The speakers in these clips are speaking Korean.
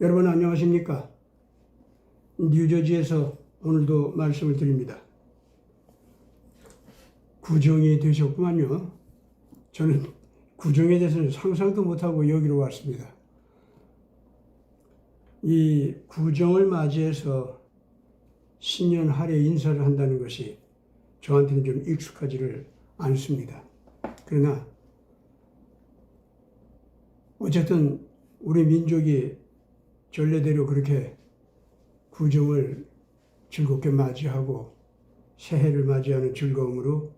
여러분 안녕하십니까? 뉴저지에서 오늘도 말씀을 드립니다. 구정이 되셨구만요. 저는 구정에 대해서는 상상도 못하고 여기로 왔습니다. 이 구정을 맞이해서 신년 할애 인사를 한다는 것이 저한테는 좀 익숙하지를 않습니다. 그러나 어쨌든 우리 민족이 전례대로 그렇게 구정을 즐겁게 맞이하고 새해를 맞이하는 즐거움으로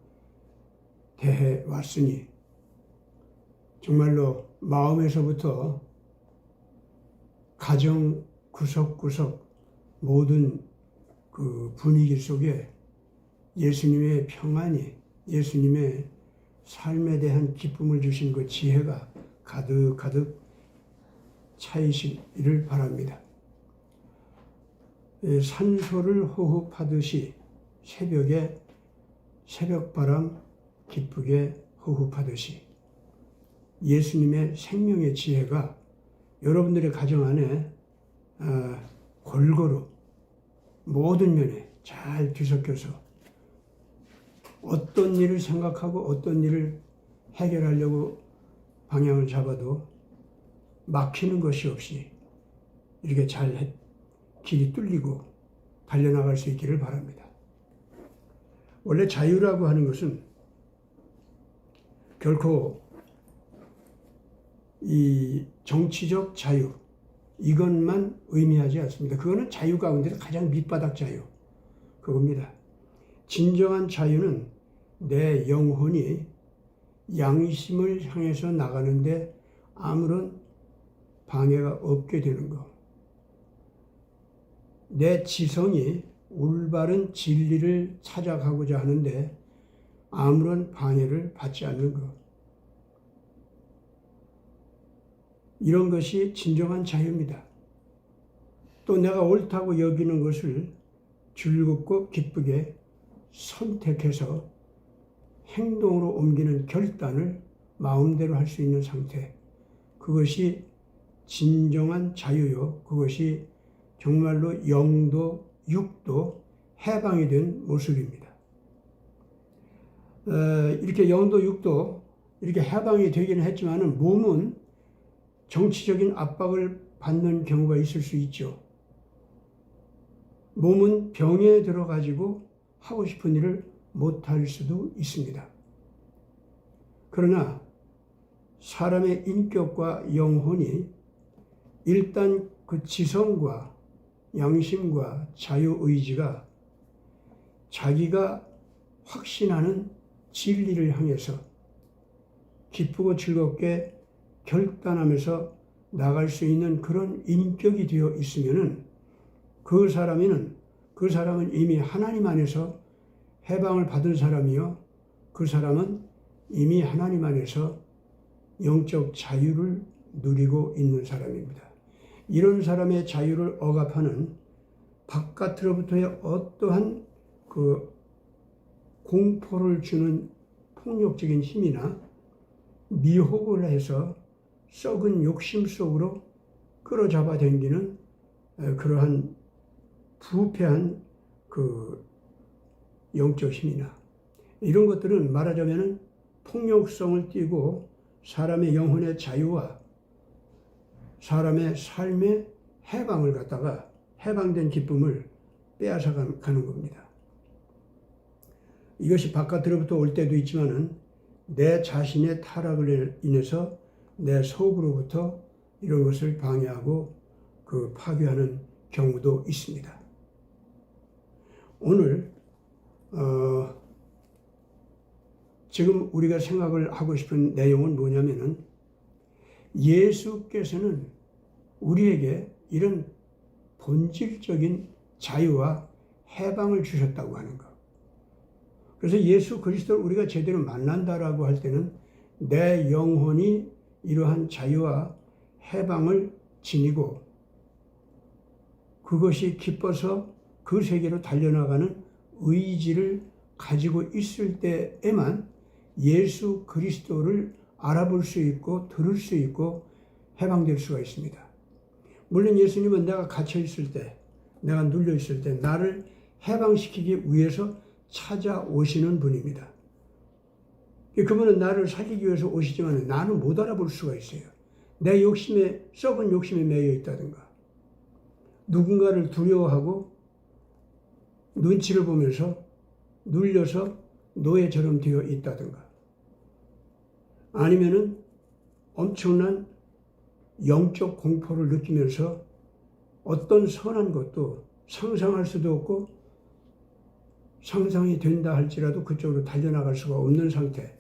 대해 왔으니 정말로 마음에서부터 가정 구석구석 모든 그 분위기 속에 예수님의 평안이, 예수님의 삶에 대한 기쁨을 주신 그 지혜가 가득가득 차이시기를 바랍니다. 산소를 호흡하듯이 새벽에 새벽바람 기쁘게 호흡하듯이 예수님의 생명의 지혜가 여러분들의 가정 안에 골고루 모든 면에 잘 뒤섞여서 어떤 일을 생각하고 어떤 일을 해결하려고 방향을 잡아도 막히는 것이 없이 이렇게 잘 길이 뚫리고 달려나갈 수 있기를 바랍니다. 원래 자유라고 하는 것은 결코 이 정치적 자유 이것만 의미하지 않습니다. 그거는 자유 가운데서 가장 밑바닥 자유 그겁니다. 진정한 자유는 내 영혼이 양심을 향해서 나가는데 아무런 방해가 없게 되는 것. 내 지성이 올바른 진리를 찾아가고자 하는데 아무런 방해를 받지 않는 것. 이런 것이 진정한 자유입니다. 또 내가 옳다고 여기는 것을 즐겁고 기쁘게 선택해서 행동으로 옮기는 결단을 마음대로 할 수 있는 상태. 그것이 진정한 자유요. 그것이 정말로 영도 육도 해방이 된 모습입니다. 이렇게 영도 육도 이렇게 해방이 되기는 했지만은 몸은 정치적인 압박을 받는 경우가 있을 수 있죠. 몸은 병에 들어가지고 하고 싶은 일을 못할 수도 있습니다. 그러나 사람의 인격과 영혼이 일단 그 지성과 양심과 자유의지가 자기가 확신하는 진리를 향해서 기쁘고 즐겁게 결단하면서 나갈 수 있는 그런 인격이 되어 있으면은 그 사람은 이미 하나님 안에서 해방을 받은 사람이요. 그 사람은 이미 하나님 안에서 영적 자유를 누리고 있는 사람입니다. 이런 사람의 자유를 억압하는 바깥으로부터의 어떠한 그 공포를 주는 폭력적인 힘이나 미혹을 해서 썩은 욕심 속으로 끌어잡아 당기는 그러한 부패한 그 영적 힘이나 이런 것들은 말하자면 폭력성을 띠고 사람의 영혼의 자유와 사람의 삶의 해방을 갖다가 해방된 기쁨을 빼앗아 가는 겁니다. 이것이 바깥으로부터 올 때도 있지만은 내 자신의 타락을 인해서 내 속으로부터 이런 것을 방해하고 그 파괴하는 경우도 있습니다. 오늘 지금 우리가 생각을 하고 싶은 내용은 뭐냐면은 예수께서는 우리에게 이런 본질적인 자유와 해방을 주셨다고 하는 것. 그래서 예수 그리스도를 우리가 제대로 만난다라고 할 때는 내 영혼이 이러한 자유와 해방을 지니고 그것이 기뻐서 그 세계로 달려나가는 의지를 가지고 있을 때에만 예수 그리스도를 알아볼 수 있고 들을 수 있고 해방될 수가 있습니다. 물론 예수님은 내가 갇혀 있을 때, 내가 눌려 있을 때 나를 해방시키기 위해서 찾아오시는 분입니다. 그분은 나를 살리기 위해서 오시지만 나는 못 알아볼 수가 있어요. 내 욕심에, 썩은 욕심에 매여 있다든가, 누군가를 두려워하고 눈치를 보면서 눌려서 노예처럼 되어 있다든가, 아니면은 엄청난 영적 공포를 느끼면서 어떤 선한 것도 상상할 수도 없고 상상이 된다 할지라도 그쪽으로 달려나갈 수가 없는 상태.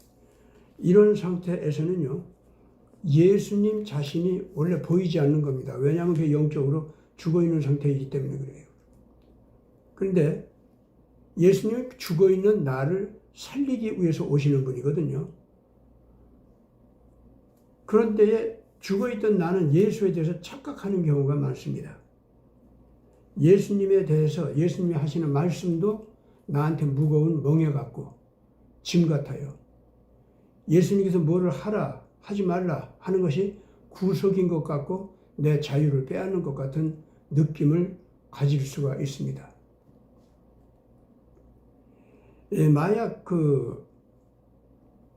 이런 상태에서는요, 예수님 자신이 원래 보이지 않는 겁니다. 왜냐하면 그게 영적으로 죽어있는 상태이기 때문에 그래요. 그런데 예수님은 죽어있는 나를 살리기 위해서 오시는 분이거든요. 그런 때에 죽어있던 나는 예수에 대해서 착각하는 경우가 많습니다. 예수님에 대해서 예수님이 하시는 말씀도 나한테 무거운 멍에 같고 짐 같아요. 예수님께서 뭐를 하라, 하지 말라 하는 것이 구속인 것 같고 내 자유를 빼앗는 것 같은 느낌을 가질 수가 있습니다.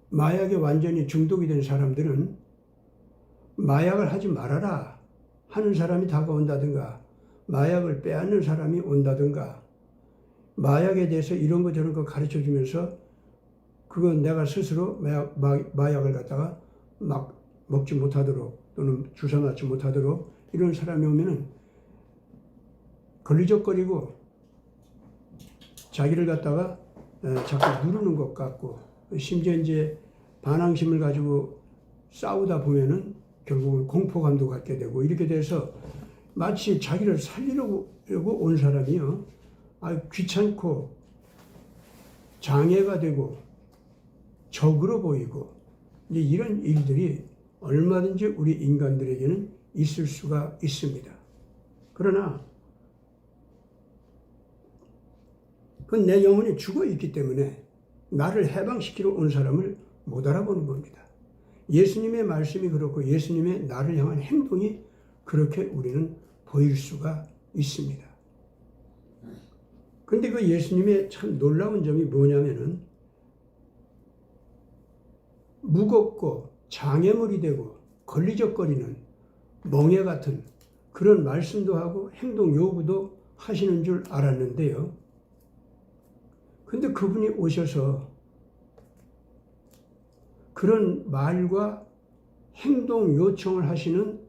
마약에 완전히 중독이 된 사람들은 마약을 하지 말아라 하는 사람이 다가온다든가, 마약을 빼앗는 사람이 온다든가, 마약에 대해서 이런 거 저런 거 가르쳐 주면서 그건 내가 스스로 마약을 갖다가 막 먹지 못하도록 또는 주사 맞지 못하도록 이런 사람이 오면은 걸리적거리고 자기를 갖다가 자꾸 누르는 것 같고, 심지어 이제 반항심을 가지고 싸우다 보면은 결국은 공포감도 갖게 되고, 이렇게 돼서 마치 자기를 살리려고 온 사람이요, 귀찮고 장애가 되고 적으로 보이고, 이런 일들이 얼마든지 우리 인간들에게는 있을 수가 있습니다. 그러나 그건 내 영혼이 죽어 있기 때문에 나를 해방시키러 온 사람을 못 알아보는 겁니다. 예수님의 말씀이 그렇고 예수님의 나를 향한 행동이 그렇게 우리는 보일 수가 있습니다. 그런데 그 예수님의 참 놀라운 점이 뭐냐면은, 무겁고 장애물이 되고 걸리적거리는 멍에 같은 그런 말씀도 하고 행동 요구도 하시는 줄 알았는데요. 근데 그분이 오셔서 그런 말과 행동 요청을 하시는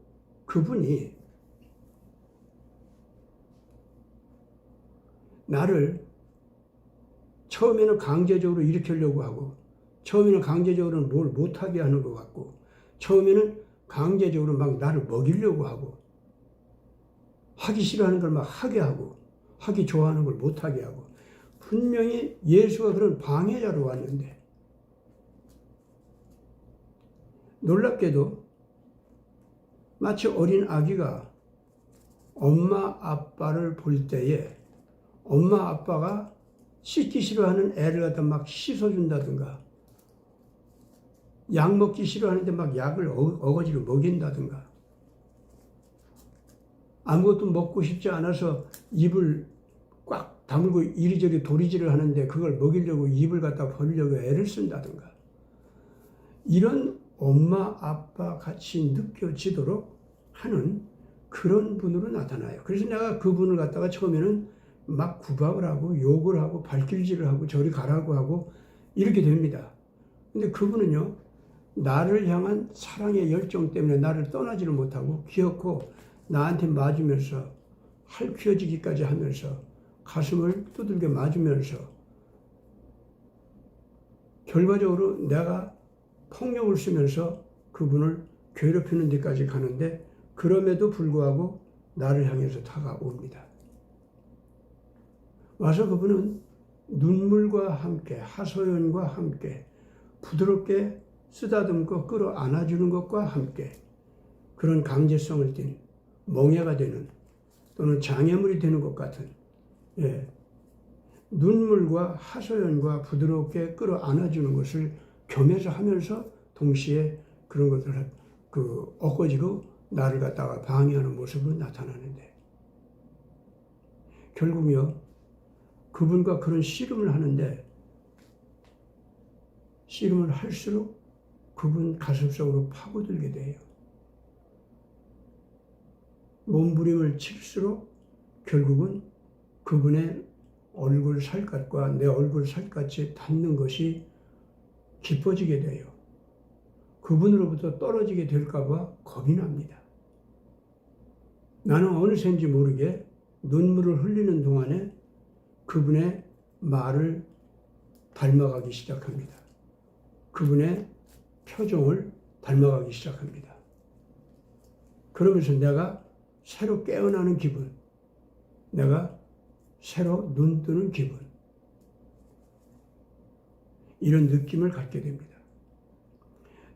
그분이 나를 처음에는 강제적으로 일으키려고 하고, 처음에는 강제적으로 뭘 못하게 하는 것 같고, 처음에는 강제적으로 막 나를 먹이려고 하고, 하기 싫어하는 걸 막 하게 하고, 하기 좋아하는 걸 못하게 하고, 분명히 예수가 그런 방해자로 왔는데, 놀랍게도 마치 어린 아기가 엄마 아빠를 볼 때에 엄마 아빠가 씻기 싫어하는 애를 갖다 막 씻어준다든가, 약 먹기 싫어하는데 막 약을 어거지로 먹인다든가, 아무것도 먹고 싶지 않아서 입을 꽉 다물고 이리저리 도리질을 하는데 그걸 먹이려고 입을 갖다 벌리려고 애를 쓴다든가, 이런 엄마 아빠 같이 느껴지도록 하는 그런 분으로 나타나요. 그래서 내가 그분을 갖다가 처음에는 막 구박을 하고 욕을 하고 발길질을 하고 저리 가라고 하고 이렇게 됩니다. 근데 그분은요, 나를 향한 사랑의 열정 때문에 나를 떠나지를 못하고 기어코 나한테 맞으면서 할퀴어지기까지 하면서 가슴을 두들겨 맞으면서 결과적으로 내가 폭력을 쓰면서 그분을 괴롭히는 데까지 가는데, 그럼에도 불구하고 나를 향해서 다가옵니다. 와서 그분은 눈물과 함께 하소연과 함께 부드럽게 쓰다듬고 끌어안아주는 것과 함께 그런 강제성을 띤 멍해가 되는 또는 장애물이 되는 것 같은 눈물과 하소연과 부드럽게 끌어안아주는 것을 겸해서 하면서 동시에 그런 것들을 엊거지로 나를 갖다가 방해하는 모습으로 나타나는데 결국요 그분과 그런 씨름을 하는데 씨름을 할수록 그분 가슴속으로 파고들게 돼요. 몸부림을 칠수록 결국은 그분의 얼굴 살갗과 내 얼굴 살갗이 닿는 것이 깊어지게 돼요. 그분으로부터 떨어지게 될까봐 겁이 납니다. 나는 어느새인지 모르게 눈물을 흘리는 동안에 그분의 말을 닮아가기 시작합니다. 그분의 표정을 닮아가기 시작합니다. 그러면서 내가 새로 깨어나는 기분, 내가 새로 눈 뜨는 기분, 이런 느낌을 갖게 됩니다.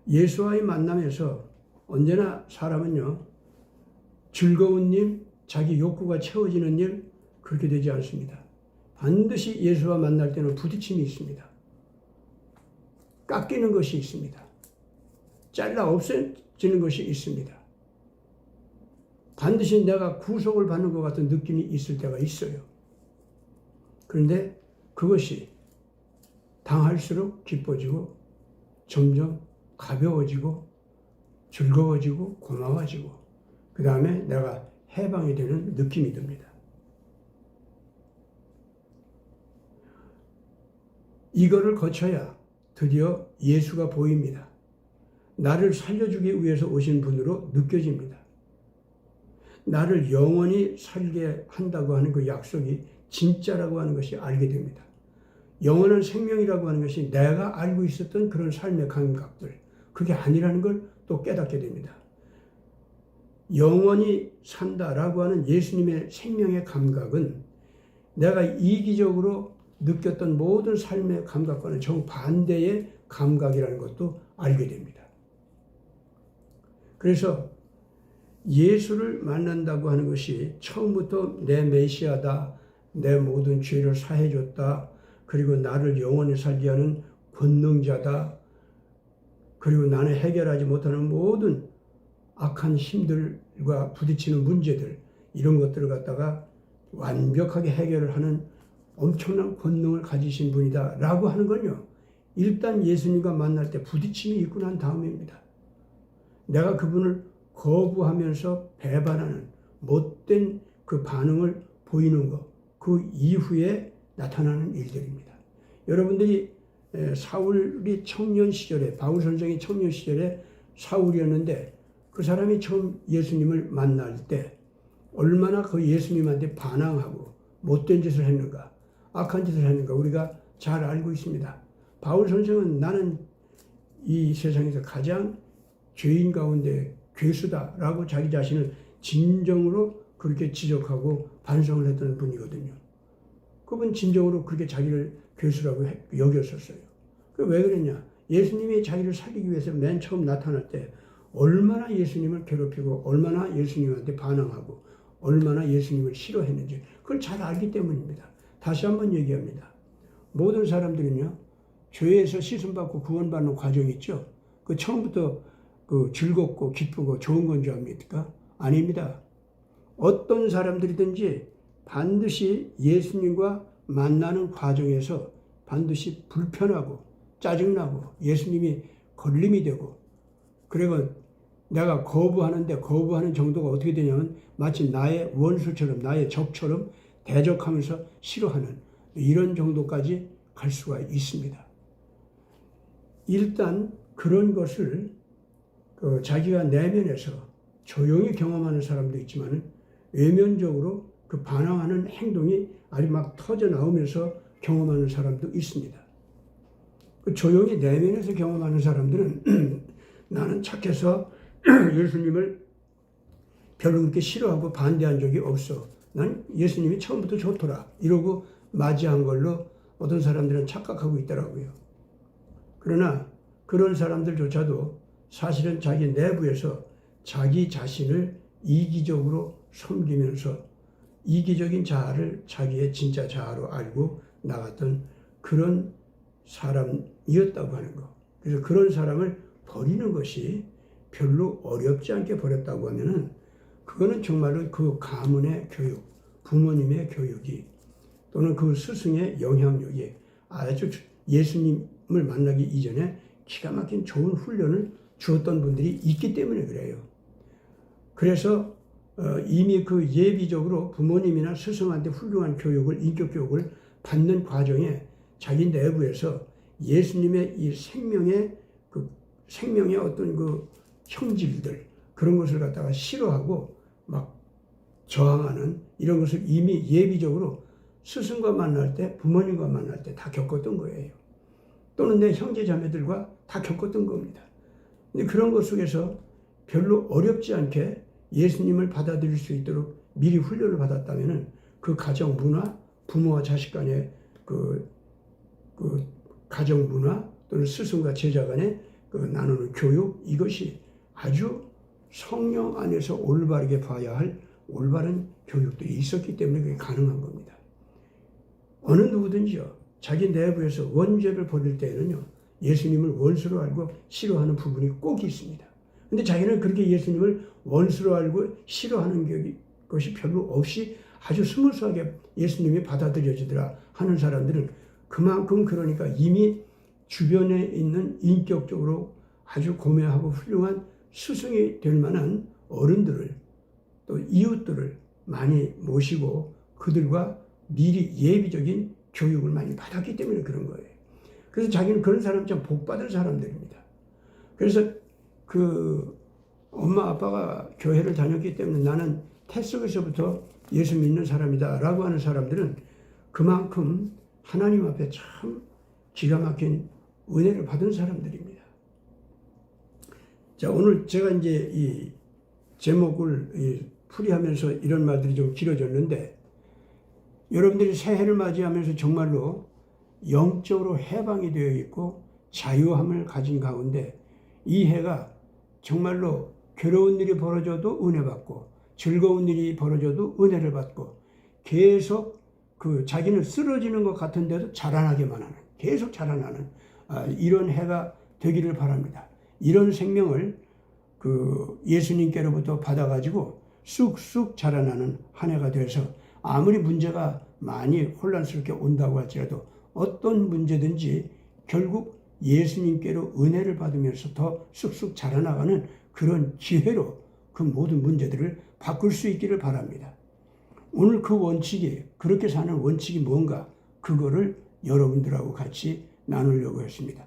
예수와의 만남에서 언제나 사람은요, 즐거운 일, 자기 욕구가 채워지는 일, 그렇게 되지 않습니다. 반드시 예수와 만날 때는 부딪힘이 있습니다. 깎이는 것이 있습니다. 잘라 없어지는 것이 있습니다. 반드시 내가 구속을 받는 것 같은 느낌이 있을 때가 있어요. 그런데 그것이 당할수록 기뻐지고 점점 가벼워지고 즐거워지고 고마워지고 그 다음에 내가 해방이 되는 느낌이 듭니다. 이거를 거쳐야 드디어 예수가 보입니다. 나를 살려주기 위해서 오신 분으로 느껴집니다. 나를 영원히 살게 한다고 하는 그 약속이 진짜라고 하는 것이 알게 됩니다. 영원한 생명이라고 하는 것이 내가 알고 있었던 그런 삶의 감각들, 그게 아니라는 걸 또 깨닫게 됩니다. 영원히 산다라고 하는 예수님의 생명의 감각은 내가 이기적으로 느꼈던 모든 삶의 감각과는 정반대의 감각이라는 것도 알게 됩니다. 그래서 예수를 만난다고 하는 것이 처음부터 내 메시아다, 내 모든 죄를 사해줬다, 그리고 나를 영원히 살게 하는 권능자다, 그리고 나는 해결하지 못하는 모든 악한 힘들과 부딪히는 문제들, 이런 것들을 갖다가 완벽하게 해결을 하는 엄청난 권능을 가지신 분이다 라고 하는 건요, 일단 예수님과 만날 때 부딪힘이 있고 난 다음입니다. 내가 그분을 거부하면서 배반하는 못된 그 반응을 보이는 것, 그 이후에 나타나는 일들입니다. 여러분들이 사울이 청년 시절에, 바울 선생이 청년 시절에 사울이었는데 그 사람이 처음 예수님을 만날 때 얼마나 그 예수님한테 반항하고 못된 짓을 했는가, 악한 짓을 했는가 우리가 잘 알고 있습니다. 바울 선생은 나는 이 세상에서 가장 죄인 가운데 괴수다라고 자기 자신을 진정으로 그렇게 지적하고 반성을 했던 분이거든요. 그분 진정으로 그렇게 자기를 괴수라고 여겼었어요. 왜 그랬냐? 예수님이 자기를 살리기 위해서 맨 처음 나타날 때 얼마나 예수님을 괴롭히고 얼마나 예수님한테 반항하고 얼마나 예수님을 싫어했는지 그걸 잘 알기 때문입니다. 다시 한번 얘기합니다. 모든 사람들은요, 죄에서 씻음받고 구원받는 과정이 있죠. 그 처음부터 그 즐겁고 기쁘고 좋은 건 줄 압니까? 아닙니다. 어떤 사람들이든지 반드시 예수님과 만나는 과정에서 반드시 불편하고 짜증나고 예수님이 걸림이 되고, 그리고 내가 거부하는데 거부하는 정도가 어떻게 되냐면 마치 나의 원수처럼 나의 적처럼 대적하면서 싫어하는 이런 정도까지 갈 수가 있습니다. 일단 그런 것을 자기가 내면에서 조용히 경험하는 사람도 있지만 외면적으로 그 반항하는 행동이 아주 막 터져 나오면서 경험하는 사람도 있습니다. 그 조용히 내면에서 경험하는 사람들은 나는 착해서 예수님을 별로 그렇게 싫어하고 반대한 적이 없어. 난 예수님이 처음부터 좋더라. 이러고 맞이한 걸로 어떤 사람들은 착각하고 있더라고요. 그러나 그런 사람들조차도 사실은 자기 내부에서 자기 자신을 이기적으로 섬기면서 이기적인 자아를 자기의 진짜 자아로 알고 나갔던 그런 사람이었다고 하는 것. 그래서 그런 사람을 버리는 것이 별로 어렵지 않게 버렸다고 하면은 그거는 정말로 그 가문의 교육, 부모님의 교육이 또는 그 스승의 영향력이 아주 예수님을 만나기 이전에 기가 막힌 좋은 훈련을 주었던 분들이 있기 때문에 그래요. 그래서 이미 그 예비적으로 부모님이나 스승한테 훌륭한 교육을, 인격 교육을 받는 과정에 자기 내부에서 예수님의 이 생명의 어떤 그 형질들, 그런 것을 갖다가 싫어하고 막 저항하는 이런 것을 이미 예비적으로 스승과 만날 때, 부모님과 만날 때 다 겪었던 거예요. 또는 내 형제 자매들과 다 겪었던 겁니다. 근데 그런 것 속에서 별로 어렵지 않게 예수님을 받아들일 수 있도록 미리 훈련을 받았다면은 그 가정 문화, 부모와 자식 간의 그 가정 문화 또는 스승과 제자 간의 그 나누는 교육, 이것이 아주 성령 안에서 올바르게 봐야 할 올바른 교육들이 있었기 때문에 그게 가능한 겁니다. 어느 누구든지요, 자기 내부에서 원죄를 벌일 때에는요, 예수님을 원수로 알고 싫어하는 부분이 꼭 있습니다. 근데 자기는 그렇게 예수님을 원수로 알고 싫어하는 것이 별로 없이 아주 스무스하게 예수님이 받아들여지더라 하는 사람들은 그만큼 그러니까 이미 주변에 있는 인격적으로 아주 고매하고 훌륭한 스승이 될 만한 어른들을 또 이웃들을 많이 모시고 그들과 미리 예비적인 교육을 많이 받았기 때문에 그런 거예요. 그래서 자기는 그런 사람 참 복받은 사람들입니다. 그래서 그 엄마 아빠가 교회를 다녔기 때문에 나는 태속에서부터 예수 믿는 사람이다 라고 하는 사람들은 그만큼 하나님 앞에 참 기가 막힌 은혜를 받은 사람들입니다. 자, 오늘 제가 이제 이 제목을 풀이하면서 이런 말들이 좀 길어졌는데, 여러분들이 새해를 맞이하면서 정말로 영적으로 해방이 되어 있고 자유함을 가진 가운데 이 해가 정말로 괴로운 일이 벌어져도 은혜 받고 즐거운 일이 벌어져도 은혜를 받고 계속 그 자기는 쓰러지는 것 같은데도 자라나게만 하는, 계속 자라나는 이런 해가 되기를 바랍니다. 이런 생명을 그 예수님께로부터 받아가지고 쑥쑥 자라나는 한 해가 되어서 아무리 문제가 많이 혼란스럽게 온다고 할지라도 어떤 문제든지 결국 예수님께로 은혜를 받으면서 더 쑥쑥 자라나가는 그런 기회로 그 모든 문제들을 바꿀 수 있기를 바랍니다. 오늘 그 원칙이, 그렇게 사는 원칙이 뭔가, 그거를 여러분들하고 같이 나누려고 했습니다.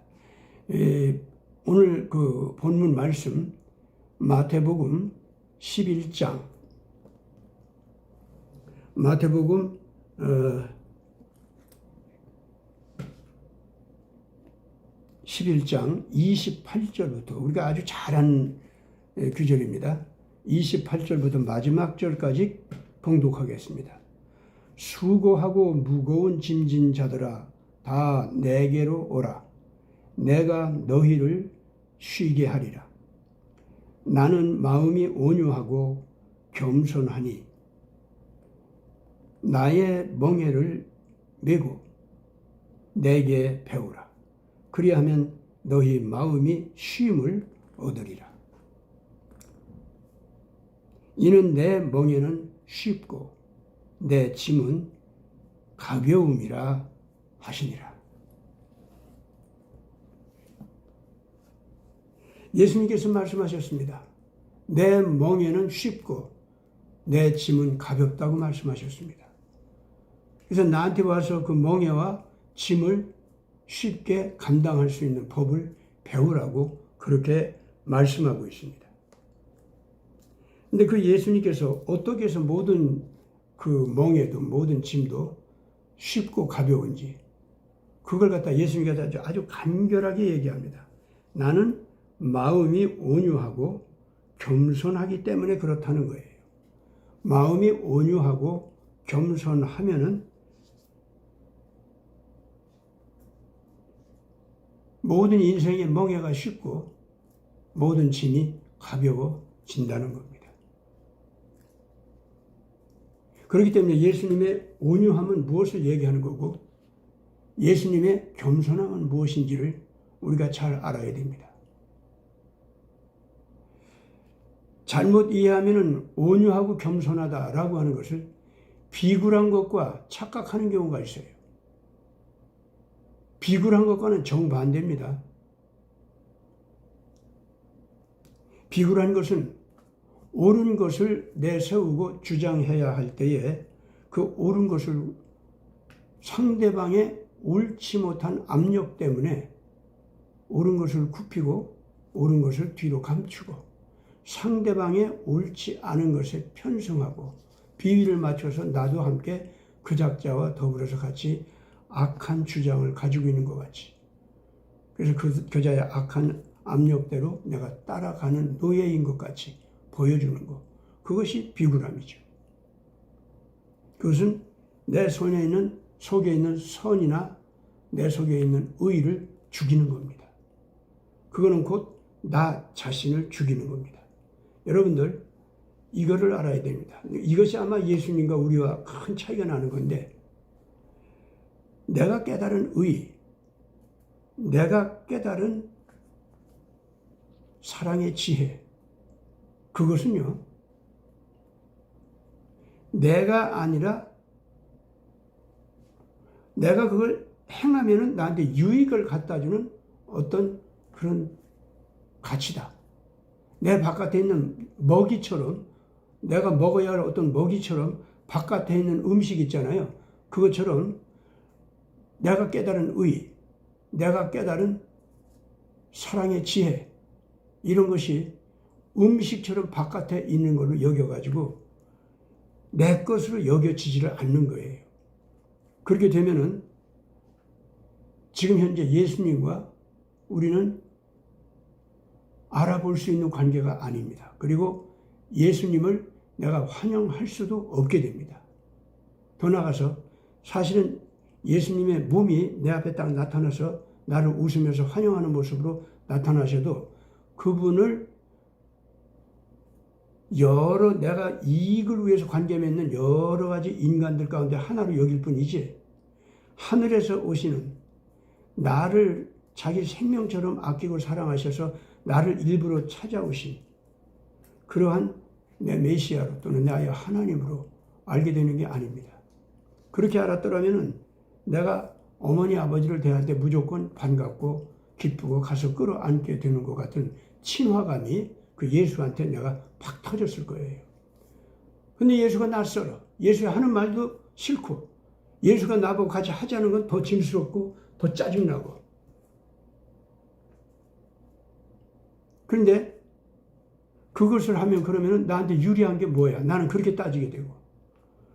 오늘 그 본문 말씀 마태복음 11장, 마태복음 11장 28절부터 우리가 아주 잘 아는 구절입니다. 28절부터 마지막 절까지 봉독하겠습니다. 수고하고 무거운 짐진 자들아 다 내게로 오라. 내가 너희를 쉬게 하리라. 나는 마음이 온유하고 겸손하니 나의 멍에를 메고 내게 배우라. 그리하면 너희 마음이 쉼을 얻으리라. 이는 내 멍에는 쉽고 내 짐은 가벼움이라 하시니라. 예수님께서 말씀하셨습니다. 내 멍에는 쉽고 내 짐은 가볍다고 말씀하셨습니다. 그래서 나한테 와서 그 멍에와 짐을 쉽게 감당할 수 있는 법을 배우라고 그렇게 말씀하고 있습니다. 근데 그 예수님께서 어떻게 해서 모든 그 멍에도 모든 짐도 쉽고 가벼운지 그걸 갖다 예수님께서 아주 간결하게 얘기합니다. 나는 마음이 온유하고 겸손하기 때문에 그렇다는 거예요. 마음이 온유하고 겸손하면은 모든 인생의 멍에가 쉽고 모든 짐이 가벼워진다는 겁니다. 그렇기 때문에 예수님의 온유함은 무엇을 얘기하는 거고 예수님의 겸손함은 무엇인지를 우리가 잘 알아야 됩니다. 잘못 이해하면 온유하고 겸손하다라고 하는 것을 비굴한 것과 착각하는 경우가 있어요. 비굴한 것과는 정반대입니다. 비굴한 것은 옳은 것을 내세우고 주장해야 할 때에 그 옳은 것을 상대방의 옳지 못한 압력 때문에 옳은 것을 굽히고 옳은 것을 뒤로 감추고 상대방의 옳지 않은 것에 편승하고 비위를 맞춰서 나도 함께 그 작자와 더불어서 같이 악한 주장을 가지고 있는 것 같이, 그래서 그 교자의 악한 압력대로 내가 따라가는 노예인 것 같이 보여주는 것, 그것이 비굴함이죠. 그것은 내 속에 있는 선이나 내 속에 있는 의를 죽이는 겁니다. 그거는 곧 나 자신을 죽이는 겁니다. 여러분들 이거를 알아야 됩니다. 이것이 아마 예수님과 우리와 큰 차이가 나는 건데, 내가 깨달은 의, 내가 깨달은 사랑의 지혜, 그것은요, 내가 아니라 내가 그걸 행하면은 나한테 유익을 갖다 주는 어떤 그런 가치다. 내 바깥에 있는 먹이처럼, 내가 먹어야 할 어떤 먹이처럼 바깥에 있는 음식 있잖아요. 그것처럼 내가 깨달은 의, 내가 깨달은 사랑의 지혜, 이런 것이 음식처럼 바깥에 있는 걸로 여겨가지고 내 것으로 여겨지지를 않는 거예요. 그렇게 되면은 지금 현재 예수님과 우리는 알아볼 수 있는 관계가 아닙니다. 그리고 예수님을 내가 환영할 수도 없게 됩니다. 더 나아가서 사실은 예수님의 몸이 내 앞에 딱 나타나서 나를 웃으면서 환영하는 모습으로 나타나셔도 그분을 내가 이익을 위해서 관계 맺는 여러 가지 인간들 가운데 하나로 여길 뿐이지, 하늘에서 오시는 나를 자기 생명처럼 아끼고 사랑하셔서 나를 일부러 찾아오신 그러한 내 메시아로 또는 나의 하나님으로 알게 되는 게 아닙니다. 그렇게 알았더라면 내가 어머니 아버지를 대할 때 무조건 반갑고 기쁘고 가서 끌어안게 되는 것 같은 친화감이 그 예수한테 내가 팍 터졌을 거예요. 근데 예수가 낯설어. 예수가 하는 말도 싫고, 예수가 나보고 같이 하자는 건 더 짐스럽고 더 짜증나고. 그런데 그것을 하면 그러면 나한테 유리한 게 뭐야? 나는 그렇게 따지게 되고.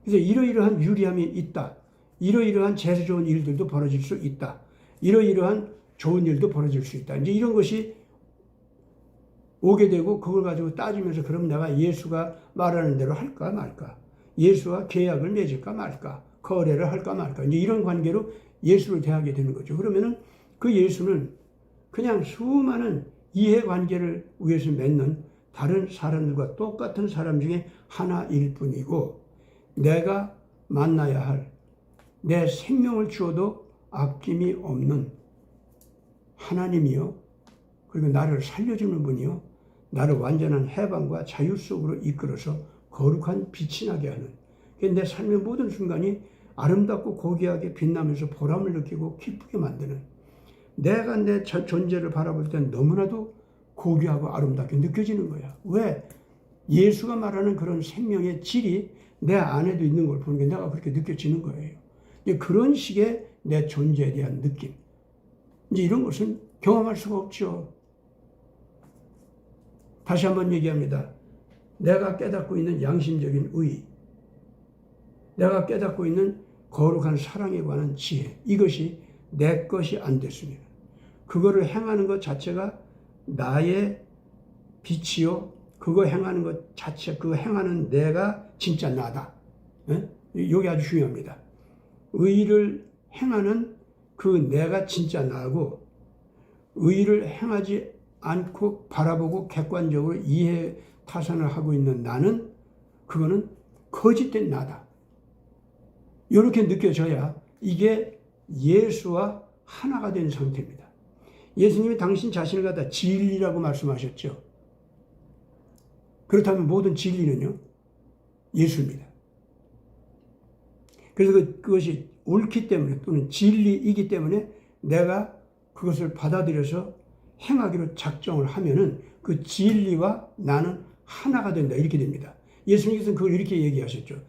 그래서 이러이러한 유리함이 있다. 이러이러한 재수 좋은 일들도 벌어질 수 있다. 이러이러한 좋은 일도 벌어질 수 있다. 이제 이런 것이 오게 되고 그걸 가지고 따지면서 그럼 내가 예수가 말하는 대로 할까 말까? 예수와 계약을 맺을까 말까? 거래를 할까 말까? 이제 이런 관계로 예수를 대하게 되는 거죠. 그러면은 그 예수는 그냥 수많은 이해관계를 위해서 맺는 다른 사람들과 똑같은 사람 중에 하나일 뿐이고, 내가 만나야 할 내 생명을 주어도 아낌이 없는 하나님이요, 그리고 나를 살려주는 분이요, 나를 완전한 해방과 자유 속으로 이끌어서 거룩한 빛이 나게 하는, 내 삶의 모든 순간이 아름답고 고귀하게 빛나면서 보람을 느끼고 기쁘게 만드는, 내가 내 존재를 바라볼 때 너무나도 고귀하고 아름답게 느껴지는 거야. 왜? 예수가 말하는 그런 생명의 질이 내 안에도 있는 걸 보는 게 내가 그렇게 느껴지는 거예요. 그런 식의 내 존재에 대한 느낌, 이제 이런 것은 경험할 수가 없죠. 다시 한번 얘기합니다. 내가 깨닫고 있는 양심적인 의, 내가 깨닫고 있는 거룩한 사랑에 관한 지혜, 이것이 내 것이 안 됐으면 그거를 행하는 것 자체가 나의 빛이요, 그거 행하는 것 자체, 그거 행하는 내가 진짜 나다. 이게 아주 중요합니다. 의를 행하는 그 내가 진짜 나고, 의를 행하지 않고 바라보고 객관적으로 이해 타산을 하고 있는 나는, 그거는 거짓된 나다. 이렇게 느껴져야 이게 예수와 하나가 된 상태입니다. 예수님이 당신 자신을 갖다 진리라고 말씀하셨죠. 그렇다면 모든 진리는요, 예수입니다. 그래서 그것이 옳기 때문에 또는 진리이기 때문에 내가 그것을 받아들여서 행하기로 작정을 하면은 그 진리와 나는 하나가 된다. 이렇게 됩니다. 예수님께서는 그걸 이렇게 얘기하셨죠.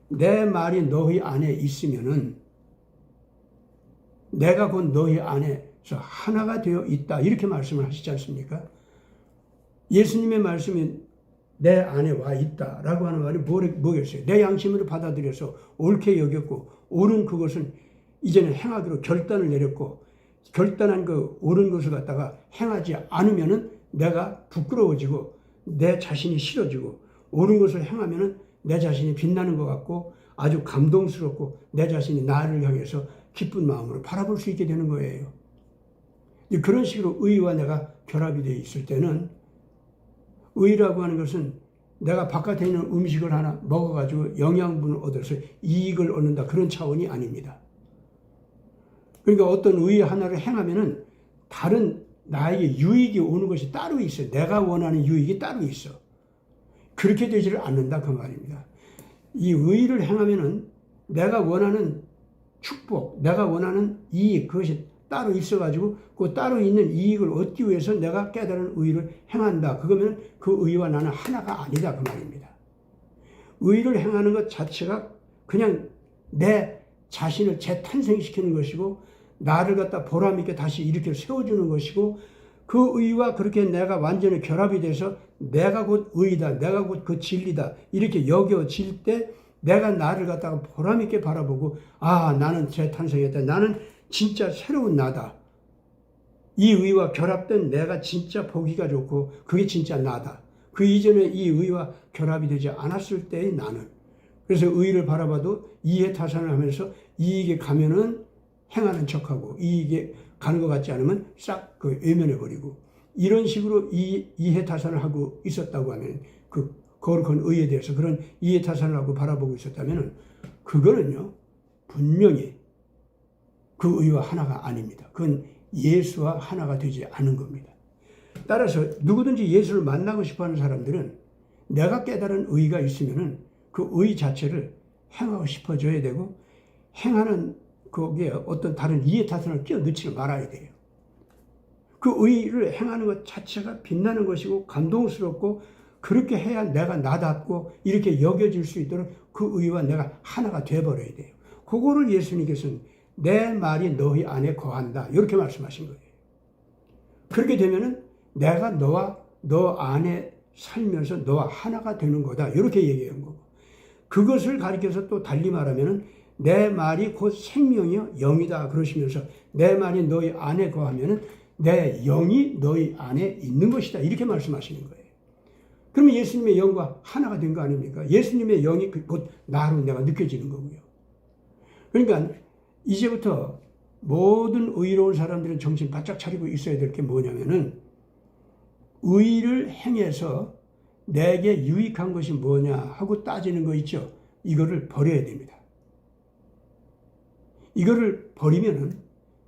내 말이 너희 안에 있으면은 내가 곧 너희 안에서 하나가 되어 있다. 이렇게 말씀을 하시지 않습니까? 예수님의 말씀이 내 안에 와 있다라고 하는 말이 뭐겠어요? 내 양심으로 받아들여서 옳게 여겼고 옳은 그것은 이제는 행하기로 결단을 내렸고 결단한 그 옳은 것을 갖다가 행하지 않으면은 내가 부끄러워지고 내 자신이 싫어지고 옳은 것을 행하면은 내 자신이 빛나는 것 같고 아주 감동스럽고 내 자신이 나를 향해서 기쁜 마음으로 바라볼 수 있게 되는 거예요. 그런 식으로 의와 내가 결합이 되어 있을 때는 의라고 하는 것은 내가 바깥에 있는 음식을 하나 먹어가지고 영양분을 얻어서 이익을 얻는다. 그런 차원이 아닙니다. 그러니까 어떤 의 하나를 행하면은 다른 나에게 유익이 오는 것이 따로 있어요. 내가 원하는 유익이 따로 있어. 그렇게 되지를 않는다. 그 말입니다. 이 의를 행하면은 내가 원하는 축복, 내가 원하는 이익, 그것이 따로 있어가지고 그 따로 있는 이익을 얻기 위해서 내가 깨달은 의를 행한다. 그거면 그 의와 나는 하나가 아니다. 그 말입니다. 의를 행하는 것 자체가 그냥 내 자신을 재탄생시키는 것이고 나를 갖다 보람있게 다시 일으켜 세워주는 것이고 그 의와 그렇게 내가 완전히 결합이 돼서 내가 곧 의다. 내가 곧 그 진리다. 이렇게 여겨질 때 내가 나를 갖다가 보람있게 바라보고 아 나는 재탄생했다. 나는 진짜 새로운 나다. 이 의와 결합된 내가 진짜 보기가 좋고 그게 진짜 나다. 그 이전에 이 의와 결합이 되지 않았을 때의 나는. 그래서 의를 바라봐도 이해타산을 하면서 이익에 가면은 행하는 척하고 이익에 가는 것 같지 않으면 싹 그 외면해버리고 이런 식으로 이해타산을 하고 있었다고 하면 그 거룩한 의에 대해서 그런 이해타산을 하고 바라보고 있었다면 그거는요 분명히 그 의와 하나가 아닙니다. 그건 예수와 하나가 되지 않은 겁니다. 따라서 누구든지 예수를 만나고 싶어하는 사람들은 내가 깨달은 의가 있으면은 그 의 자체를 행하고 싶어져야 되고 행하는 거기에 어떤 다른 이해타산을 끼워 넣지는 말아야 돼요. 그 의를 행하는 것 자체가 빛나는 것이고 감동스럽고 그렇게 해야 내가 나답고 이렇게 여겨질 수 있도록 그 의와 내가 하나가 돼버려야 돼요. 그거를 예수님께서는 내 말이 너희 안에 거한다. 이렇게 말씀하신 거예요. 그렇게 되면은 내가 너와 너 안에 살면서 너와 하나가 되는 거다. 이렇게 얘기한 거고. 그것을 가리켜서 또 달리 말하면은 내 말이 곧 생명이요 영이다. 그러시면서 내 말이 너희 안에 거하면은 내 영이 너희 안에 있는 것이다. 이렇게 말씀하시는 거예요. 그러면 예수님의 영과 하나가 된 거 아닙니까? 예수님의 영이 곧 나로 내가 느껴지는 거고요. 그러니까 이제부터 모든 의로운 사람들은 정신 바짝 차리고 있어야 될 게 뭐냐면은 의를 행해서 내게 유익한 것이 뭐냐 하고 따지는 거 있죠. 이거를 버려야 됩니다. 이거를 버리면은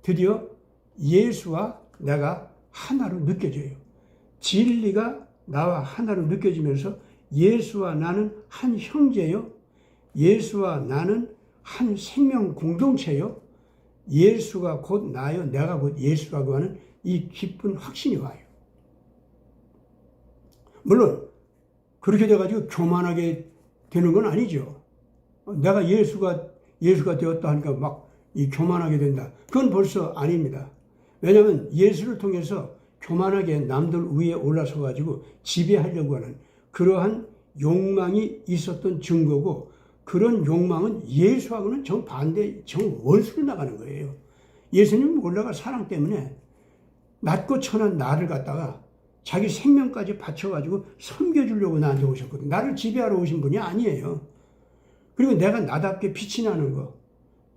드디어 예수와 내가 하나로 느껴져요. 진리가 나와 하나로 느껴지면서 예수와 나는 한 형제요. 예수와 나는 한 생명 공동체요. 예수가 곧 나요. 내가 곧 예수라고 하는 이 깊은 확신이 와요. 물론 그렇게 돼가지고 교만하게 되는 건 아니죠. 내가 예수가 되었다 하니까 막 이 교만하게 된다. 그건 벌써 아닙니다. 왜냐하면 예수를 통해서 교만하게 남들 위에 올라서 가지고 지배하려고 하는 그러한 욕망이 있었던 증거고 그런 욕망은 예수하고는 정반대, 정원수로 나가는 거예요. 예수님은 올라가 사랑 때문에 낮고 천한 나를 갖다가 자기 생명까지 바쳐가지고 섬겨주려고 나한테 오셨거든요. 나를 지배하러 오신 분이 아니에요. 그리고 내가 나답게 빛이 나는 거,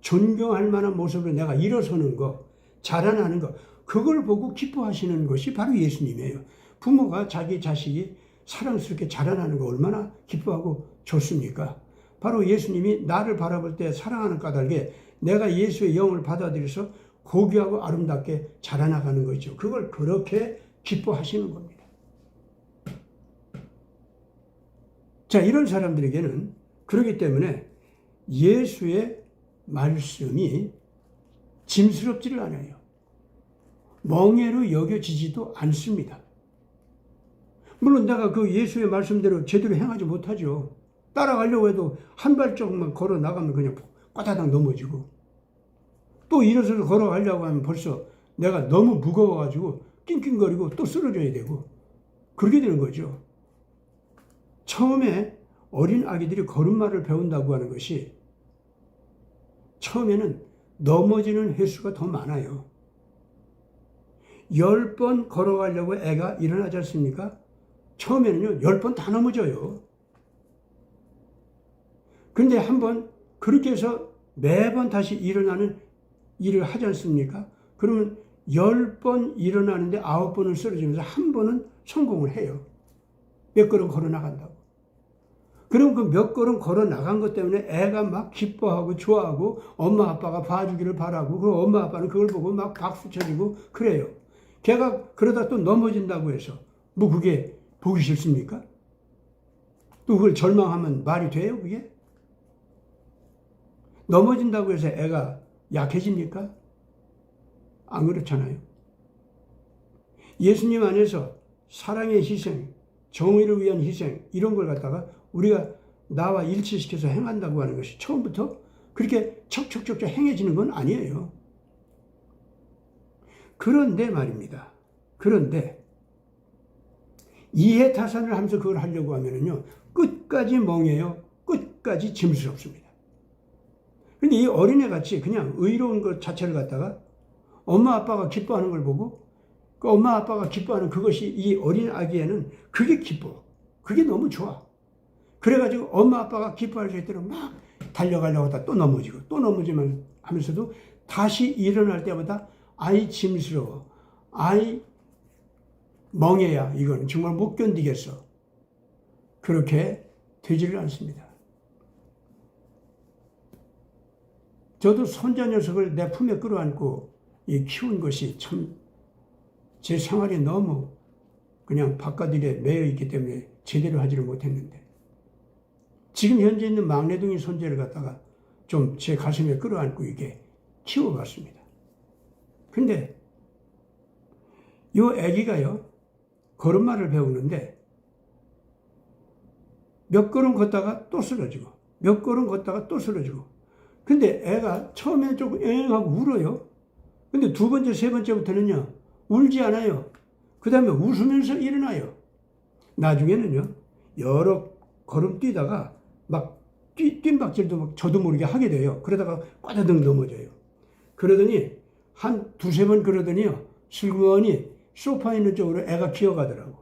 존경할 만한 모습으로 내가 일어서는 거, 자라나는 거, 그걸 보고 기뻐하시는 것이 바로 예수님이에요. 부모가 자기 자식이 사랑스럽게 자라나는 거 얼마나 기뻐하고 좋습니까? 바로 예수님이 나를 바라볼 때 사랑하는 까닭에 내가 예수의 영을 받아들여서 고귀하고 아름답게 자라나가는 거죠. 그걸 그렇게 기뻐하시는 겁니다. 자, 이런 사람들에게는 그렇기 때문에 예수의 말씀이 짐스럽지를 않아요. 멍해로 여겨지지도 않습니다. 물론 내가 그 예수의 말씀대로 제대로 행하지 못하죠. 따라가려고 해도 한 발짝만 걸어 나가면 그냥 꽈다닥 넘어지고, 또 일어서서 걸어가려고 하면 벌써 내가 너무 무거워가지고 낑낑거리고 또 쓰러져야 되고, 그렇게 되는 거죠. 처음에 어린 아기들이 걸음마를 배운다고 하는 것이 처음에는 넘어지는 횟수가 더 많아요. 10번 걸어가려고 애가 일어나지 않습니까? 처음에는요, 10번 다 넘어져요. 근데 한번 그렇게 해서 매번 다시 일어나는 일을 하지 않습니까? 그러면 10번 일어나는데 9번은 쓰러지면서 한 번은 성공을 해요. 몇 걸음 걸어 나간다고. 그럼 그 몇 걸음 걸어 나간 것 때문에 애가 막 기뻐하고 좋아하고 엄마 아빠가 봐주기를 바라고, 그리고 엄마 아빠는 그걸 보고 막 박수 쳐주고 그래요. 걔가 그러다 또 넘어진다고 해서 뭐 그게 보기 싫습니까? 또 그걸 절망하면 말이 돼요, 그게? 넘어진다고 해서 애가 약해집니까? 안 그렇잖아요. 예수님 안에서 사랑의 희생, 정의를 위한 희생, 이런 걸 갖다가 우리가 나와 일치시켜서 행한다고 하는 것이 처음부터 그렇게 척척척척 행해지는 건 아니에요. 그런데 말입니다. 그런데 이해타산을 하면서 그걸 하려고 하면은요, 끝까지 멍해요. 끝까지 짐스럽습니다. 근데 이 어린애같이 그냥 의로운 것 자체를 갖다가 엄마 아빠가 기뻐하는 걸 보고 그 엄마 아빠가 기뻐하는 그것이 이 어린 아기에는 그게 기뻐. 그게 너무 좋아. 그래가지고 엄마 아빠가 기뻐할 수 있도록 막 달려가려고 하다 또 넘어지고 또 넘어지면 하면서도 다시 일어날 때마다 아이 짐스러워. 아이 멍해야 이건 정말 못 견디겠어. 그렇게 되지를 않습니다. 저도 손자 녀석을 내 품에 끌어안고 키운 것이 참 제 생활이 너무 그냥 바깥일에 매여 있기 때문에 제대로 하지를 못했는데, 지금 현재 있는 막내둥이 손자를 갖다가 좀 제 가슴에 끌어안고 이게 키워봤습니다. 근데 요 애기가요, 걸음마를 배우는데 몇 걸음 걷다가 또 쓰러지고 몇 걸음 걷다가 또 쓰러지고, 근데 애가 처음에는 조금 엥하고 울어요. 근데 두 번째, 세 번째부터는요, 울지 않아요. 그 다음에 웃으면서 일어나요. 나중에는요, 여러 걸음 뛰다가 막 뜀박질도 막 저도 모르게 하게 돼요. 그러다가 꽈다득 넘어져요. 그러더니 한 두세 번 그러더니요, 슬그머니 소파 있는 쪽으로 애가 기어가더라고.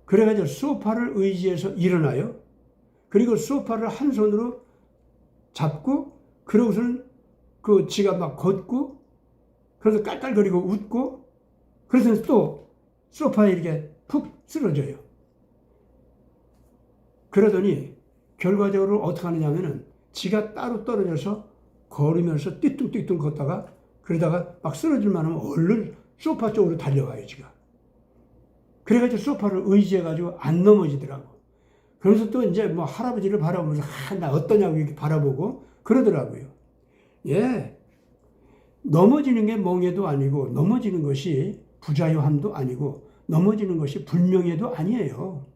그래가지고 소파를 의지해서 일어나요. 그리고 소파를 한 손으로 잡고, 그러고서는 그 지가 막 걷고, 그래서 깔깔거리고 웃고, 그래서 또 소파에 이렇게 푹 쓰러져요. 그러더니 결과적으로 어떻게 하느냐면은 지가 따로 떨어져서 걸으면서 띠뚱띠뚱 걷다가 그러다가 막 쓰러질만 하면 얼른 소파 쪽으로 달려가요, 지가. 그래가지고 소파를 의지해가지고 안 넘어지더라고. 그러면서 또 이제 뭐 할아버지를 바라보면서 나 어떠냐고 이렇게 바라보고 그러더라고요. 예. 넘어지는 게 멍해도 아니고, 넘어지는 것이 부자유함도 아니고, 넘어지는 것이 불명예도 아니에요.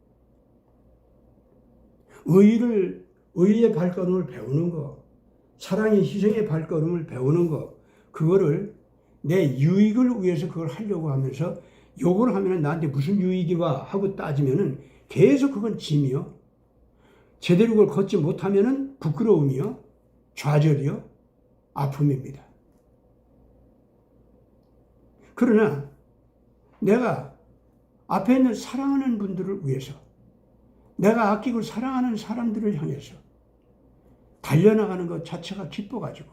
의의 발걸음을 배우는 거, 사랑의 희생의 발걸음을 배우는 거, 그거를 내 유익을 위해서 그걸 하려고 하면서 요걸 하면은 나한테 무슨 유익이 와 하고 따지면은 계속 그건 짐이요. 제대로 그걸 걷지 못하면은 부끄러움이요, 좌절이요, 아픔입니다. 그러나 내가 앞에 있는 사랑하는 분들을 위해서, 내가 아끼고 사랑하는 사람들을 향해서 달려나가는 것 자체가 기뻐가지고,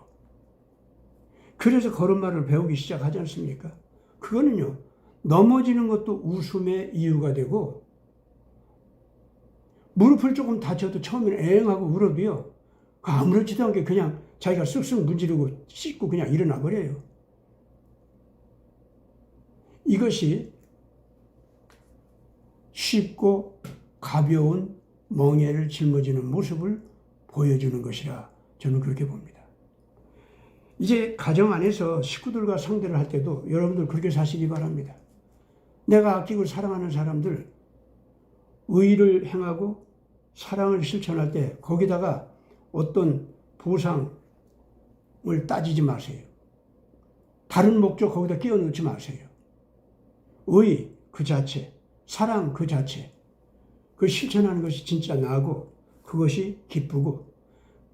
그래서 걸음마를 배우기 시작하지 않습니까? 그거는요, 넘어지는 것도 웃음의 이유가 되고, 무릎을 조금 다쳐도 처음에는 애행하고 울어도요, 아무렇지도 않게 그냥 자기가 쓱쓱 문지르고 씻고 그냥 일어나 버려요. 이것이 쉽고 가벼운 멍에를 짊어지는 모습을 보여주는 것이라 저는 그렇게 봅니다. 이제 가정 안에서 식구들과 상대를 할 때도 여러분들 그렇게 사시기 바랍니다. 내가 아끼고 사랑하는 사람들, 의를 행하고 사랑을 실천할 때 거기다가 어떤 보상을 따지지 마세요. 다른 목적 거기다 끼워 넣지 마세요. 의 그 자체, 사랑 그 자체, 그 실천하는 것이 진짜 나고 그것이 기쁘고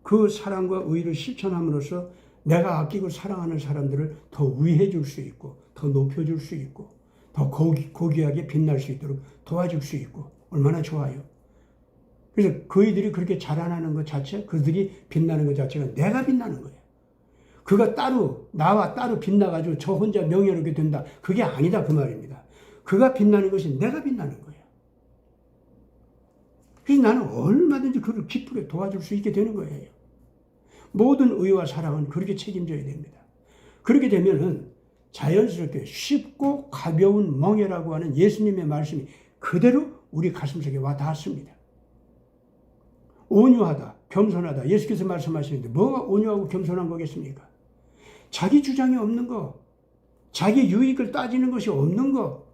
그 사랑과 의를 실천함으로써 내가 아끼고 사랑하는 사람들을 더 위해 줄 수 있고 더 높여줄 수 있고 더 고귀하게 빛날 수 있도록 도와줄 수 있고 얼마나 좋아요. 그래서 그이들이 그렇게 자라나는 것 자체, 그들이 빛나는 것 자체가 내가 빛나는 거예요. 그가 따로 나와 따로 빛나가지고 저 혼자 명예롭게 된다. 그게 아니다 그 말입니다. 그가 빛나는 것이 내가 빛나는 거예요. 그래서 나는 얼마든지 그를 기쁘게 도와줄 수 있게 되는 거예요. 모든 의와 사랑은 그렇게 책임져야 됩니다. 그렇게 되면은 자연스럽게 쉽고 가벼운 멍에라고 하는 예수님의 말씀이 그대로 우리 가슴속에 와 닿았습니다. 온유하다, 겸손하다. 예수께서 말씀하시는데 뭐가 온유하고 겸손한 거겠습니까? 자기 주장이 없는 거, 자기 유익을 따지는 것이 없는 거,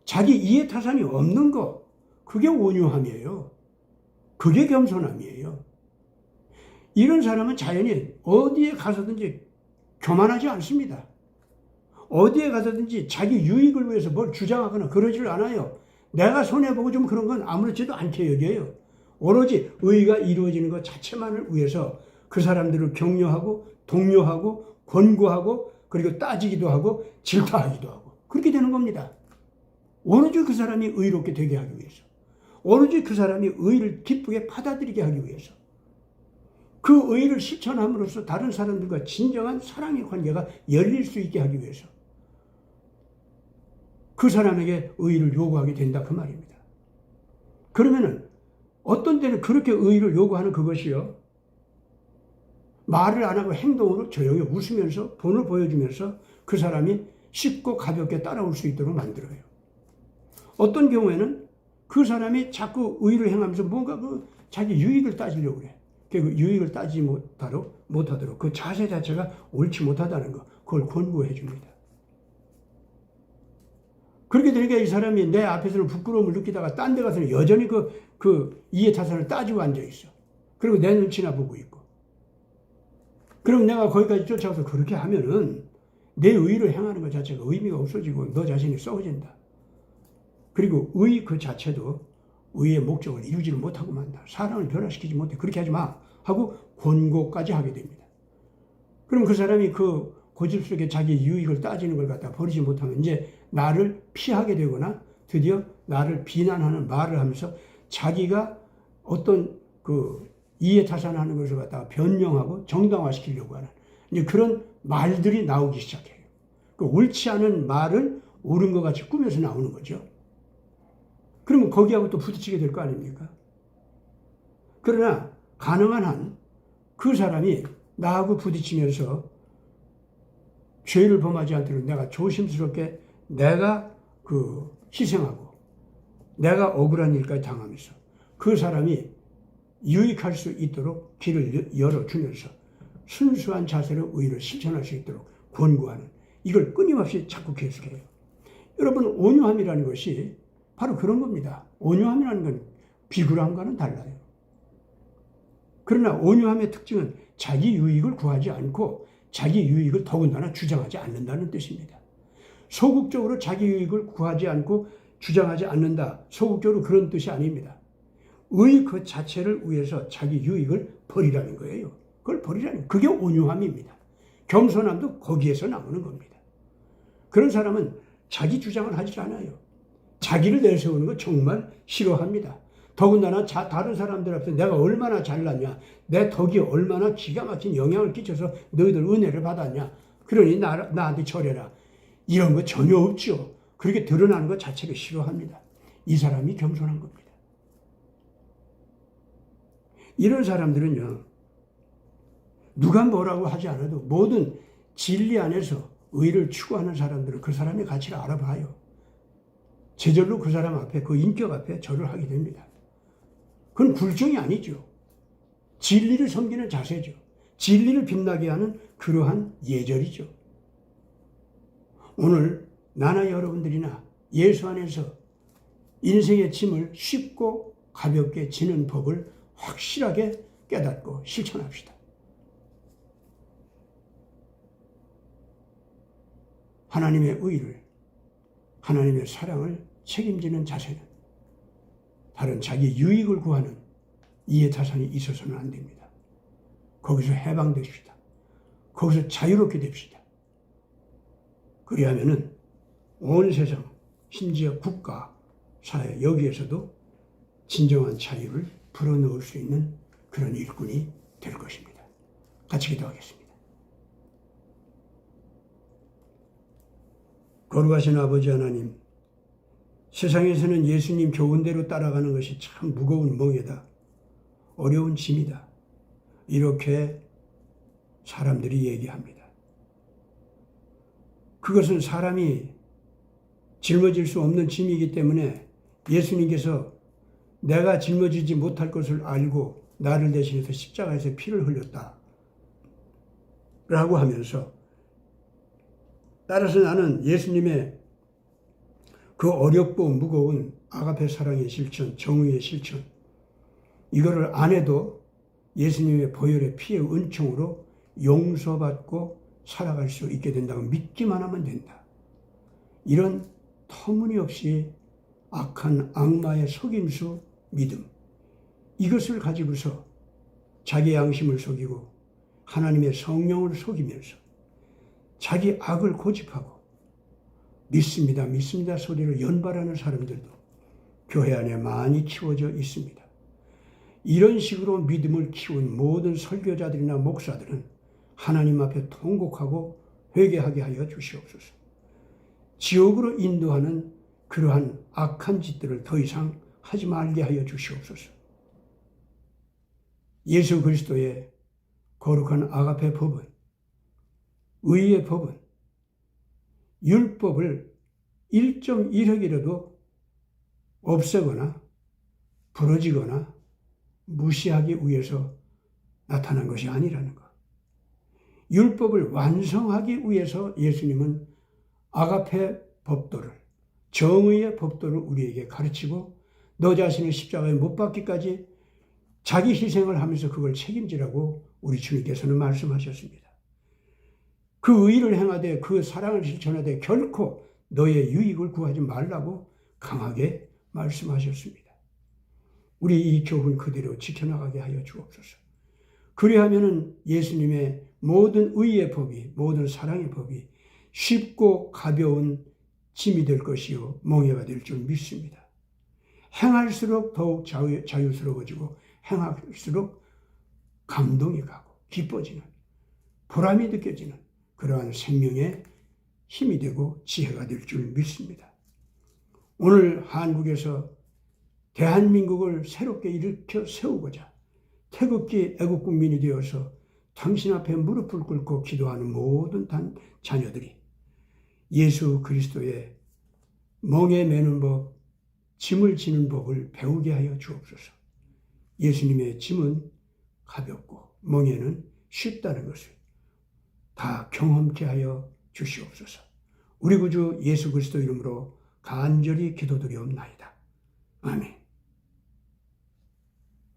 자기 이해타산이 없는 거, 그게 온유함이에요. 그게 겸손함이에요. 이런 사람은 자연히 어디에 가서든지 교만하지 않습니다. 어디에 가서든지 자기 유익을 위해서 뭘 주장하거나 그러지를 않아요. 내가 손해보고 좀 그런 건 아무렇지도 않게 여겨요. 오로지 의가 이루어지는 것 자체만을 위해서 그 사람들을 격려하고 독려하고 권고하고 그리고 따지기도 하고 질타하기도 하고 그렇게 되는 겁니다. 오로지 그 사람이 의롭게 되게 하기 위해서, 오로지 그 사람이 의를 기쁘게 받아들이게 하기 위해서, 그 의를 실천함으로써 다른 사람들과 진정한 사랑의 관계가 열릴 수 있게 하기 위해서 그 사람에게 의를 요구하게 된다 그 말입니다. 그러면은 어떤 때는 그렇게 의를 요구하는 그것이요, 말을 안 하고 행동으로 조용히 웃으면서 본을 보여주면서 그 사람이 쉽고 가볍게 따라올 수 있도록 만들어요. 어떤 경우에는 그 사람이 자꾸 의를 행하면서 뭔가 그 자기 유익을 따지려고 그래. 그 유익을 따지지 못하도록 그 자세 자체가 옳지 못하다는 거, 그걸 권고해 줍니다. 그렇게 되니까 이 사람이 내 앞에서는 부끄러움을 느끼다가 딴 데 가서는 여전히 그 이해타산을 따지고 앉아 있어. 그리고 내 눈치나 보고 있고. 그럼 내가 거기까지 쫓아가서 그렇게 하면은 내 의를 행하는 것 자체가 의미가 없어지고 너 자신이 썩어진다. 그리고 의 그 자체도 의의 목적을 이루지를 못하고 만다. 사람을 변화시키지 못해. 그렇게 하지 마. 하고 권고까지 하게 됩니다. 그럼 그 사람이 그 고집스럽게 자기 유익을 따지는 걸 갖다 버리지 못하면 이제 나를 피하게 되거나 드디어 나를 비난하는 말을 하면서 자기가 어떤 그 이해타산하는 것을 갖다가 변명하고 정당화시키려고 하는 이제 그런 말들이 나오기 시작해요. 그 옳지 않은 말을 옳은 것 같이 꾸며서 나오는 거죠. 그러면 거기하고 또 부딪히게 될 거 아닙니까? 그러나 가능한 한 그 사람이 나하고 부딪히면서 죄를 범하지 않도록 내가 조심스럽게 내가 희생하고 내가 억울한 일까지 당하면서 그 사람이 유익할 수 있도록 길을 열어주면서 순수한 자세로 의를 실천할 수 있도록 권고하는, 이걸 끊임없이 자꾸 계속해요. 여러분, 온유함이라는 것이 바로 그런 겁니다. 온유함이라는 건 비굴함과는 달라요. 그러나 온유함의 특징은 자기 유익을 구하지 않고 자기 유익을 더군다나 주장하지 않는다는 뜻입니다. 소극적으로 자기 유익을 구하지 않고 주장하지 않는다. 소극적으로 그런 뜻이 아닙니다. 의 그 자체를 위해서 자기 유익을 버리라는 거예요. 그걸 버리라는, 그게 온유함입니다. 겸손함도 거기에서 나오는 겁니다. 그런 사람은 자기 주장을 하지 않아요. 자기를 내세우는 거 정말 싫어합니다. 더군다나 다른 사람들 앞에서 내가 얼마나 잘났냐, 내 덕이 얼마나 기가 막힌 영향을 끼쳐서 너희들 은혜를 받았냐, 그러니 나한테 절해라, 이런 거 전혀 없죠. 그렇게 드러나는 것 자체를 싫어합니다. 이 사람이 겸손한 겁니다. 이런 사람들은요, 누가 뭐라고 하지 않아도 모든 진리 안에서 의를 추구하는 사람들은 그 사람의 가치를 알아봐요. 제절로 그 사람 앞에, 그 인격 앞에 절을 하게 됩니다. 그건 굴종이 아니죠. 진리를 섬기는 자세죠. 진리를 빛나게 하는 그러한 예절이죠. 오늘 나나 여러분들이나 예수 안에서 인생의 짐을 쉽고 가볍게 지는 법을 확실하게 깨닫고 실천합시다. 하나님의 의를, 하나님의 사랑을 책임지는 자세는 다른 자기 유익을 구하는 이해타산이 있어서는 안 됩니다. 거기서 해방됩시다. 거기서 자유롭게 됩시다. 그리하면은 온 세상, 심지어 국가, 사회 여기에서도 진정한 자유를 불어넣을 수 있는 그런 일꾼이 될 것입니다. 같이 기도하겠습니다. 거룩하신 아버지 하나님, 세상에서는 예수님 교훈대로 따라가는 것이 참 무거운 멍에다, 어려운 짐이다, 이렇게 사람들이 얘기합니다. 그것은 사람이 짊어질 수 없는 짐이기 때문에 예수님께서 내가 짊어지지 못할 것을 알고 나를 대신해서 십자가에서 피를 흘렸다 라고 하면서, 따라서 나는 예수님의 그 어렵고 무거운 아가페 사랑의 실천, 정의의 실천, 이거를 안 해도 예수님의 보혈의 피의 은총으로 용서받고 살아갈 수 있게 된다고 믿기만 하면 된다. 이런 터무니없이 악한 악마의 속임수 믿음, 이것을 가지고서 자기 양심을 속이고 하나님의 성령을 속이면서 자기 악을 고집하고 믿습니다, 믿습니다 소리를 연발하는 사람들도 교회 안에 많이 키워져 있습니다. 이런 식으로 믿음을 키운 모든 설교자들이나 목사들은 하나님 앞에 통곡하고 회개하게 하여 주시옵소서. 지옥으로 인도하는 그러한 악한 짓들을 더 이상 하지 말게 하여 주시옵소서. 예수 그리스도의 거룩한 아가페 법은, 의의 법은 율법을 1.1획이라도 없애거나 부러지거나 무시하기 위해서 나타난 것이 아니라는 것. 율법을 완성하기 위해서 예수님은 아가페 법도를, 정의의 법도를 우리에게 가르치고 너 자신을 십자가에 못 박기까지 자기 희생을 하면서 그걸 책임지라고 우리 주님께서는 말씀하셨습니다. 그 의를 행하되 그 사랑을 실천하되 결코 너의 유익을 구하지 말라고 강하게 말씀하셨습니다. 우리 이 교훈 그대로 지켜나가게 하여 주옵소서. 그리하면은 예수님의 모든 의의 법이, 모든 사랑의 법이 쉽고 가벼운 짐이 될 것이요 멍에가 될 줄 믿습니다. 행할수록 더욱 자유스러워지고 행할수록 감동이 가고 기뻐지는, 보람이 느껴지는 그러한 생명의 힘이 되고 지혜가 될 줄 믿습니다. 오늘 한국에서 대한민국을 새롭게 일으켜 세우고자 태극기 애국 국민이 되어서 당신 앞에 무릎을 꿇고 기도하는 모든 자녀들이 예수 그리스도의 멍에 매는 법, 짐을 지는 법을 배우게 하여 주옵소서. 예수님의 짐은 가볍고 멍에는 쉽다는 것을 다 경험케 하여 주시옵소서. 우리 구주 예수 그리스도 이름으로 간절히 기도드리옵나이다. 아멘.